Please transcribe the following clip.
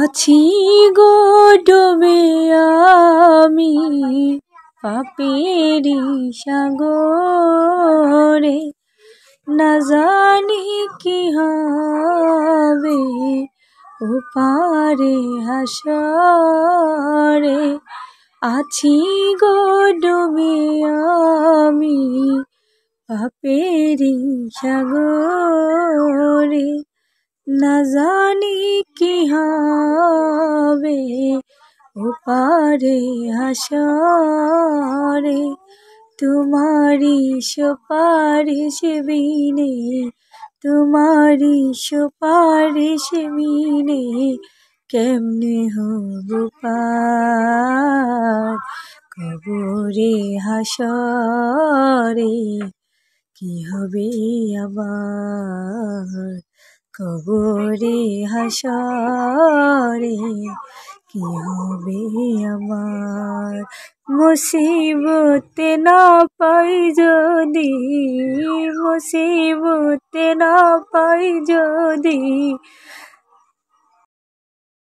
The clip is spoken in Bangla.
আছি গো ডোবে আমি পাপেরি সাগরে, না জানি কি হবে ওপারে হাসরে। আছি গো ডোবে আমি পাপেরি সাগরে, না জানি কি হবে ওপারে হাসরে। তোমারি সুপারিশ বিনে, তোমারি সুপারিশ বিনে কেমনে হব পার কবরে হাসরে। কি হবে আমার কবরে হাসরে, কি হবে আমার। মুসিবতে না পাই যদি, মুসিবতে না পাই যদি